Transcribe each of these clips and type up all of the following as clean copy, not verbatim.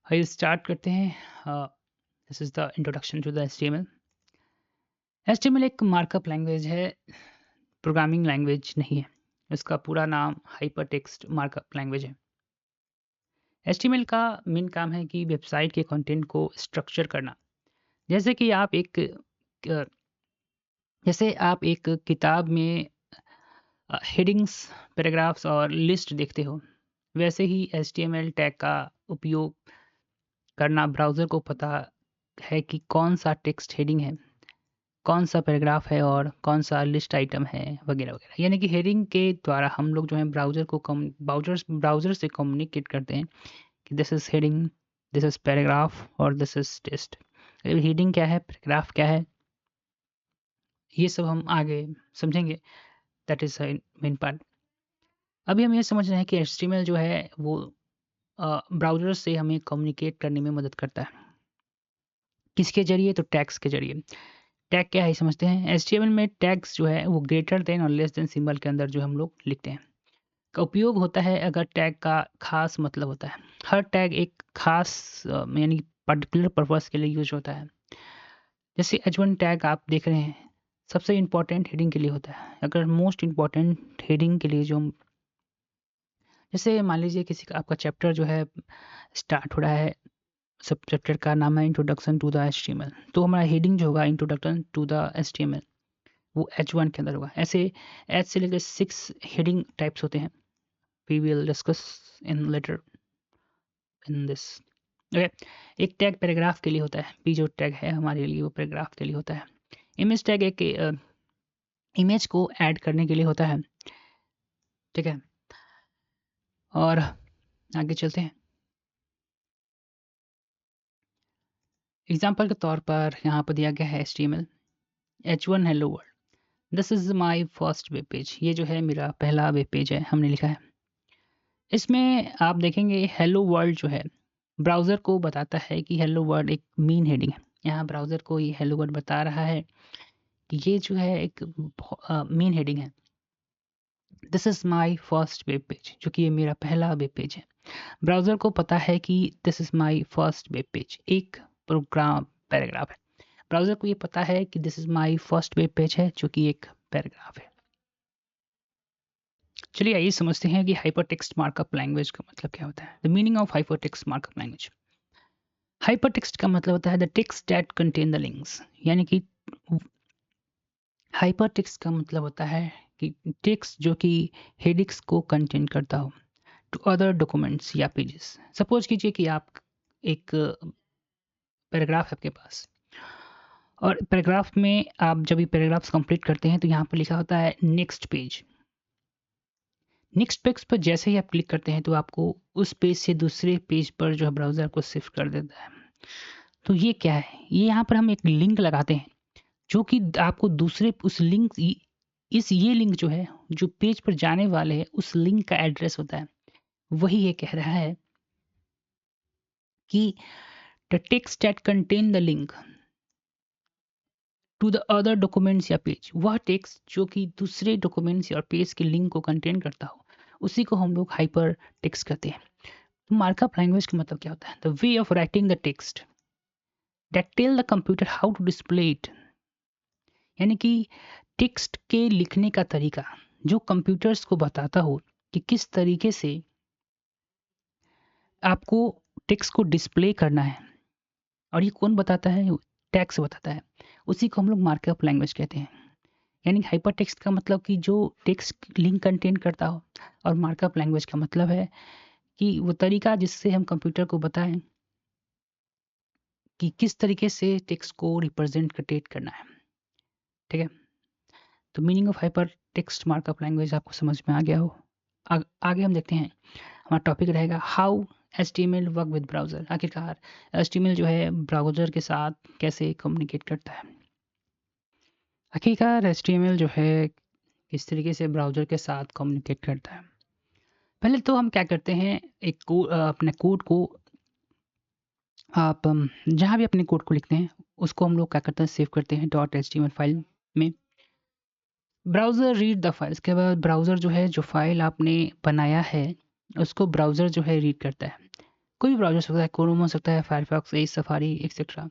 आइए स्टार्ट करते हैं। This is the introduction to the HTML. HTML एक मार्कअप लैंग्वेज है, प्रोग्रामिंग लैंग्वेज नहीं है। इसका पूरा नाम हाइपरटेक्स्ट मार्कअप लैंग्वेज है। एचटीएमएल का मेन काम है कि वेबसाइट के कंटेंट को स्ट्रक्चर करना। जैसे कि अ, आप एक किताब में हेडिंग्स, पैराग्राफ्स और लिस्ट देखते हो, वैसे ही एचटीएमएल टैग का उपयोग करना ब्राउज़र को पता है कि कौन-सा टेक्स्ट हेडिंग है, कौन-सा पैराग्राफ है और कौन-सा लिस्ट आइटम है वगैरह, वगैरह। यानी कि हेडिंग के द्वारा हम लोग जो है ब्राउज़र से कम्युनिकेट करते हैं कि this is heading, this is paragraph और दिस इज़ टेक्स्ट। हेडिंग क्या है, पैराग्राफ क्या है, ये सब हम आगे समझेंगे। That is main part. अभी हम ये समझ रहे हैं कि एचटीएमएल जो है वो ब्राउज़र से हमें कम्युनिकेट करने में मदद करता है। किसके ज़रिए? तो टैग्स के ज़रिए। टैग क्या है ये समझते हैं। एचटीएमएल में टैग्स जो है वो ग्रेटर देन और लेस देन सिंबल के अंदर जो हम लोग लिखते हैं का उपयोग होता है अगर टैग का खास मतलब होता है। हर टैग एक खास यानी पर्टिकुलर पर्पस के लिए यूज होता है। जैसे H1 टैग आप देख रहे हैं, सबसे इम्पोर्टेंट हेडिंग के लिए होता है। अगर मोस्ट इम्पोर्टेंट हेडिंग के लिए जो जैसे मान लीजिए किसी का आपका चैप्टर जो है स्टार्ट हो रहा है, सब चैप्टर का नाम है इंट्रोडक्शन टू द एचटीएमएल, तो हमारा हेडिंग जो होगा इंट्रोडक्शन टू द एचटीएमएल वो H1 के अंदर होगा। ऐसे H से लेकर 6 हेडिंग टाइप्स होते हैं। We will discuss in later in this. Okay, एक टैग पैराग्राफ के लिए होता है। पी जो टैग है हमारे लिए वो पैराग्राफ के लिए होता है। इमेज टैग एक इमेज को ऐड करने के लिए होता है। ठीक है, और आगे चलते हैं। एग्जाम्पल के तौर पर यहाँ पर दिया गया है HTML H1 hello world, this is my first web page. ये जो है मेरा पहला वेब पेज है, हमने लिखा है। इसमें आप देखेंगे हेलो वर्ल्ड जो है ब्राउज़र को बताता है कि हेलो वर्ल्ड एक मेन हेडिंग है। यहाँ ब्राउज़र को ये हेलो वर्ल्ड बता रहा है कि ये जो है एक मेन हेडिंग है। This is my first web page, जो कि ये मेरा पहला वेब पेज है। ब्राउज़र को पता है कि this is my first web page एक प्रोग्राम पैराग्राफ है। ब्राउज़र को ये पता है कि this is my first web page है, जो कि एक पैराग्राफ है। चलिए आइए समझते हैं कि हाइपरटेक्स्ट मार्कअप लैंग्वेज का मतलब क्या होता है। The meaning of hypertext markup language. Hypertext का मतलब होता है the text that contain the links, यानी कि हाइपरटेक्स्ट का मतलब होता है कि टेक्स्ट जो कि हेडिंग्स को कंटेन करता हो टू अदर डॉक्यूमेंट्स या पेजेस। सपोज कीजिए कि आप एक पैराग्राफ है आपके पास, और पैराग्राफ में आप जब ये पैराग्राफ्स कंप्लीट करते हैं तो यहाँ पर लिखा होता है नेक्स्ट पेज। नेक्स्ट पेज पर जैसे ही आप क्लिक करते हैं तो आपको उस पेज से दूसरे पेज पर जो है ब्राउज़र को शिफ्ट कर देता है। तो ये क्या है? ये यहाँ पर हम एक लिंक लगाते हैं जो कि आपको दूसरे उस लिंक इस ये लिंक जो है जो पेज पर जाने वाले हैं उस लिंक का एड्रेस होता है। वही ये कह रहा है कि the text that contain the link to the other documents या पेज, वह टेक्स्ट जो कि दूसरे डॉक्यूमेंट्स या पेज के लिंक को कंटेन करता हो उसी को हम लोग हाइपर टेक्स्ट कहते हैं। तो मार्कअप लैंग्वेज का मतलब क्या होता है? The way of writing the text that tell the computer how to display it, यानी कि टेक्स्ट के लिखने का तरीका जो कंप्यूटर्स को बताता हो कि किस तरीके से आपको टेक्स्ट को डिस्प्ले करना है। और ये कौन बताता है? टेक्स्ट बताता है। उसी को हम लोग मार्कअप लैंग्वेज कहते हैं। यानी हाइपर टेक्स्ट का मतलब कि जो टेक्स्ट लिंक कंटेन करता हो, और मार्कअप लैंग्वेज का मतलब है कि वो तरीका जिससे हम कंप्यूटर को बताएं कि किस तरीके से टेक्स्ट को रिप्रेजेंटेट करना है। ठीक है, तो meaning of hyper text markup language आपको समझ में आ गया हो। आगे हम देखते हैं। हमारा टॉपिक रहेगा how HTML work with browser. आखिरकार HTML जो है ब्राउज़र के साथ कैसे कम्युनिकेट करता है। आखिरकार HTML जो है किस तरीके से ब्राउज़र के साथ कम्युनिकेट करता है। पहले तो हम क्या करते हैं, अपने कोड को आप जहाँ भी अपने कोड को लिखते हैं उसको हम लोग क्या करते हैं, सेव करते हैं .html फाइल में। ब्राउज़र रीड द फाइल, इसके बाद ब्राउज़र जो है जो फाइल आपने बनाया है उसको ब्राउज़र जो है रीड करता है। कोई भी ब्राउज़र हो सकता है, क्रोम हो सकता है, Firefox, Edge, Safari etcetera,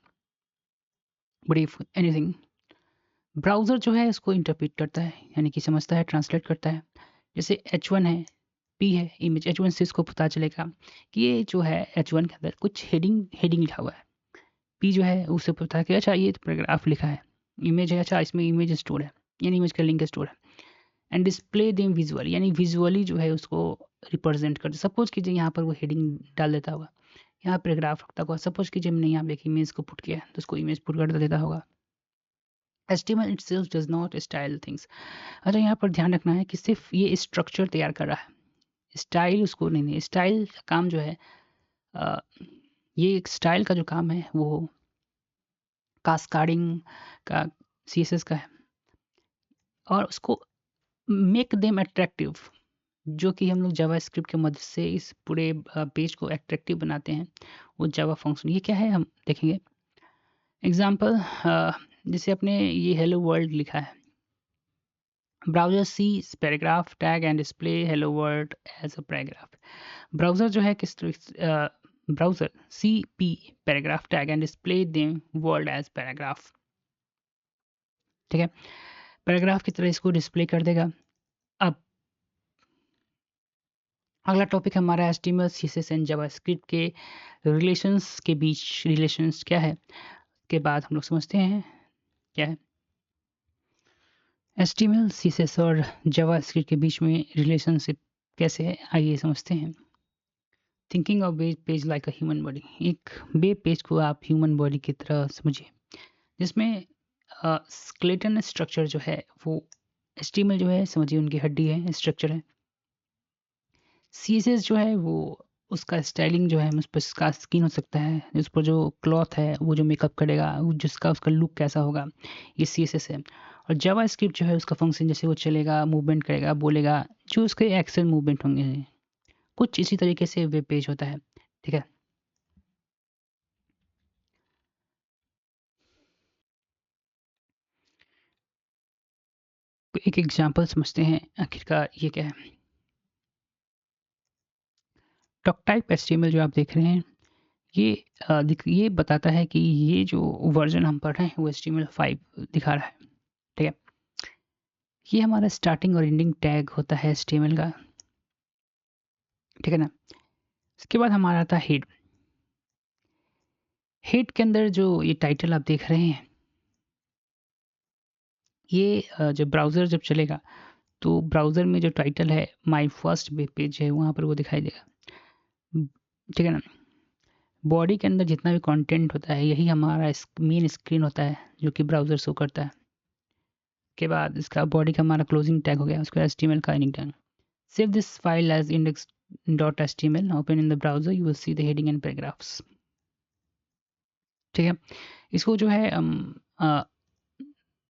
brief, anything. Browser जो है इसको इंटरप्रेट करता है, यानी कि समझता है, ट्रांसलेट करता है। जैसे H1 है, P है, इमेज H1 से इसको पता चलेगा कि ये जो है H1 के अंदर कुछ हेडिंग लिखा हुआ है। P जो है उसे पता है कि अच्छा ये तो पैराग्राफ लिखा है। इमेज है, अच्छा इसमें इमेज स्टोर है, यानी इमेज का लिंक स्टोर है। एंड डिस्प्ले देम विजुअली, यानी विजुअली जो है उसको रिप्रेजेंट कर, सपोज कीजिए यहाँ पर वो हेडिंग डाल देता होगा, यहाँ पैराग्राफ रखता होगा। सपोज कीजिए मैंने यहाँ पे एक इमेज को पुट किया तो उसको इमेज पुट कर देता होगा। HTML itself does not style things। अच्छा यहाँ पर ध्यान रखना है कि सिर्फ ये स्ट्रक्चर तैयार कर रहा है, स्टाइल उसको नहीं। स्टाइल का काम जो है अ, ये एक स्टाइल का जो काम है वो कास्काडिंग का, CSS का है, और उसको मेक देम अट्रैक्टिव, जो कि हम लोग जावास्क्रिप्ट की मदद से इस पूरे पेज को अट्रैक्टिव बनाते हैं, वो जावा फंक्शन। ये क्या है हम देखेंगे। एग्जाम्पल, जैसे आपने ये हेलो वर्ल्ड लिखा है, browser sees paragraph tag and display hello world as a paragraph. Browser जो है किस browser sees P paragraph tag and display them world as paragraph. ठीक है, पैराग्राफ की तरह इसको डिस्प्ले कर देगा। अब अगला टॉपिक हमारा HTML CSS एंड जावास्क्रिप्ट के रिलेशंस के बीच रिलेशंस क्या है, के बाद हम लोग समझते हैं क्या है HTML CSS और जावास्क्रिप्ट के बीच में रिलेशनशिप कैसे है, आइए समझते हैं। Thinking of web page like a human body, एक वेब पेज को आप ह्यूमन बॉडी की तरह समझिए, जिसमें स्केलेटन स्ट्रक्चर जो है वो HTML जो है समझिए उनकी हड्डी है, स्ट्रक्चर है। CSS जो है वो उसका स्टाइलिंग जो है, उस पर उसका स्किन हो सकता है, उस पर जो क्लॉथ है वो जो मेकअप करेगा, जिसका उसका लुक कैसा होगा, ये CSS है। और जावास्क्रिप्ट जो है उसका फंक्शन, जैसे वो चलेगा, मूवमेंट करेगा, बोलेगा, जो उसके एक्शन मूवमेंट होंगे, कुछ इसी तरीके से वेब पेज होता है। ठीक है, एक एग्जांपल समझते हैं आखिरकार ये क्या है। डॉक टाइप HTML जो आप देख रहे हैं, ये ये बताता है कि ये जो वर्जन हम पढ़ रहे हैं वो HTML5 दिखा रहा है। ठीक है, ये हमारा स्टार्टिंग और एंडिंग टैग होता है HTML का। ठीक है ना, इसके बाद हमारा आता है हेड। हेड के अंदर जो ये टाइटल आप देख रहे हैं, ये जब ब्राउज़र जब चलेगा तो ब्राउज़र में जो टाइटल है माय फर्स्ट वेब पेज है, वहाँ पर वो दिखाई देगा। ठीक है ना, बॉडी के अंदर जितना भी कंटेंट होता है यही हमारा मेन स्क्रीन होता है जो कि ब्राउज़र शो करता है। के बाद इसका बॉडी का हमारा क्लोजिंग टैग हो गया, उसका HTML का ending tag. Save this file as index.html, open in the browser, you will see the heading and paragraphs. ठीक है, इसको जो है